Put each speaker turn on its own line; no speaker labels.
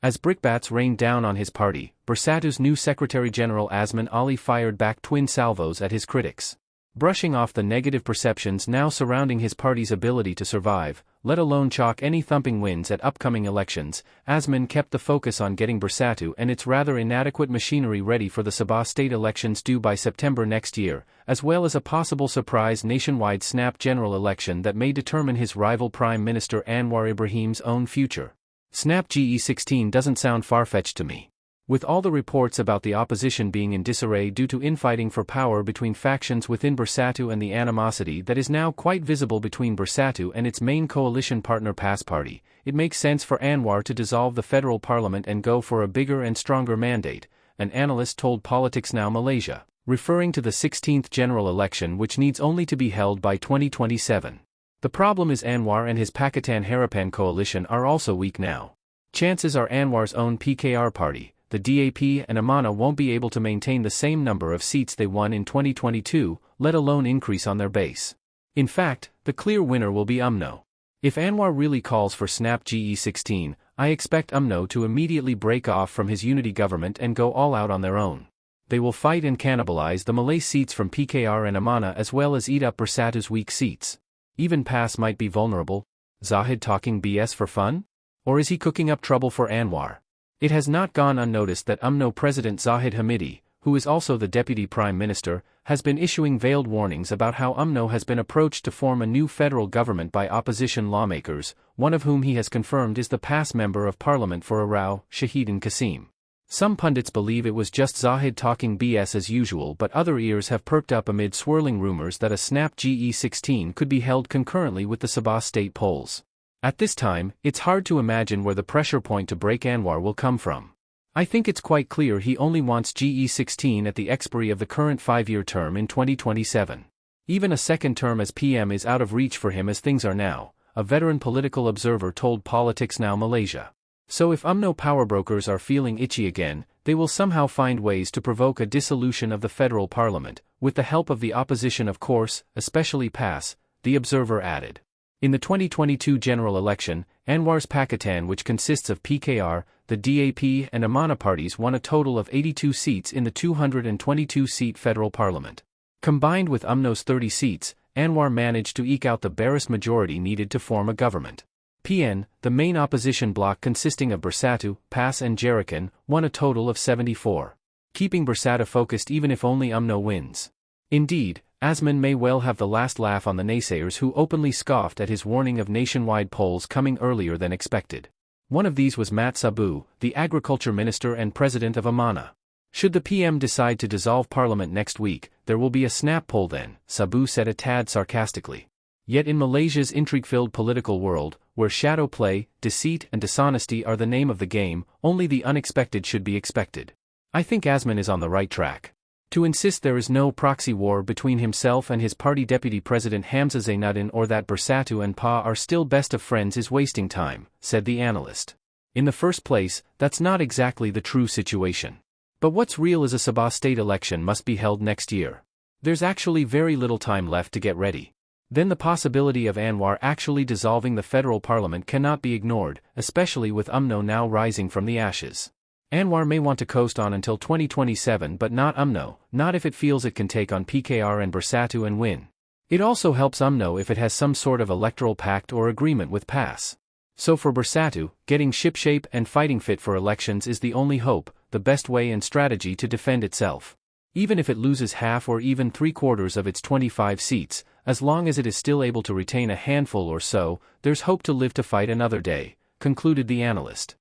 As brickbats rained down on his party, Bersatu's new Secretary-General Azmin Ali fired back twin salvos at his critics. Brushing off the negative perceptions now surrounding his party's ability to survive, let alone chalk any thumping wins at upcoming elections, Azmin kept the focus on getting Bersatu and its rather inadequate machinery ready for the Sabah state elections due by September next year, as well as a possible surprise nationwide snap general election that may determine his rival Prime Minister Anwar Ibrahim's own future. Snap GE16 doesn't sound far-fetched to me. With all the reports about the opposition being in disarray due to infighting for power between factions within Bersatu and the animosity that is now quite visible between Bersatu and its main coalition partner PAS Party, it makes sense for Anwar to dissolve the federal parliament and go for a bigger and stronger mandate, an analyst told PoliticsNow Malaysia, referring to the 16th general election which needs only to be held by 2027. The problem is Anwar and his Pakatan Harapan coalition are also weak now. Chances are Anwar's own PKR party, the DAP and Amanah won't be able to maintain the same number of seats they won in 2022, let alone increase on their base. In fact, the clear winner will be UMNO. If Anwar really calls for Snap GE16, I expect UMNO to immediately break off from his unity government and go all out on their own. They will fight and cannibalize the Malay seats from PKR and Amanah as well as eat up Bersatu's weak seats. Even PAS might be vulnerable. Zahid talking BS for fun? Or is he cooking up trouble for Anwar? It has not gone unnoticed that UMNO President Zahid Hamidi, who is also the Deputy Prime Minister, has been issuing veiled warnings about how UMNO has been approached to form a new federal government by opposition lawmakers, one of whom he has confirmed is the PAS Member of Parliament for Arau, Shahidin Qasim. Some pundits believe it was just Zahid talking BS as usual, but other ears have perked up amid swirling rumors that a Snap GE16 could be held concurrently with the Sabah state polls. At this time, it's hard to imagine where the pressure point to break Anwar will come from. I think it's quite clear he only wants GE16 at the expiry of the current 5-year term in 2027. Even a second term as PM is out of reach for him as things are now, a veteran political observer told PoliticsNow Malaysia. So if UMNO powerbrokers are feeling itchy again, they will somehow find ways to provoke a dissolution of the federal parliament, with the help of the opposition of course, especially PAS, the observer added. In the 2022 general election, Anwar's Pakatan, which consists of PKR, the DAP and Amanah parties, won a total of 82 seats in the 222-seat federal parliament. Combined with UMNO's 30 seats, Anwar managed to eke out the barest majority needed to form a government. PN, the main opposition bloc consisting of Bersatu, PAS and Jerican, won a total of 74. Keeping Bersatu focused even if only UMNO wins. Indeed, Azmin may well have the last laugh on the naysayers who openly scoffed at his warning of nationwide polls coming earlier than expected. One of these was Mat Sabu, the Agriculture Minister and President of Amanah. Should the PM decide to dissolve Parliament next week, there will be a snap poll then, Sabu said a tad sarcastically. Yet in Malaysia's intrigue-filled political world, where shadow play, deceit and dishonesty are the name of the game, only the unexpected should be expected. I think Azmin is on the right track. To insist there is no proxy war between himself and his party deputy president Hamzah Zainuddin or that Bersatu and PA are still best of friends is wasting time, said the analyst. In the first place, that's not exactly the true situation. But what's real is a Sabah state election must be held next year. There's actually very little time left to get ready. Then the possibility of Anwar actually dissolving the federal parliament cannot be ignored, especially with UMNO now rising from the ashes. Anwar may want to coast on until 2027 but not UMNO, not if it feels it can take on PKR and Bersatu and win. It also helps UMNO if it has some sort of electoral pact or agreement with PAS. So for Bersatu, getting shipshape and fighting fit for elections is the only hope, the best way and strategy to defend itself. Even if it loses half or even 3/4 of its 25 seats, as long as it is still able to retain a handful or so, there's hope to live to fight another day, concluded the analyst.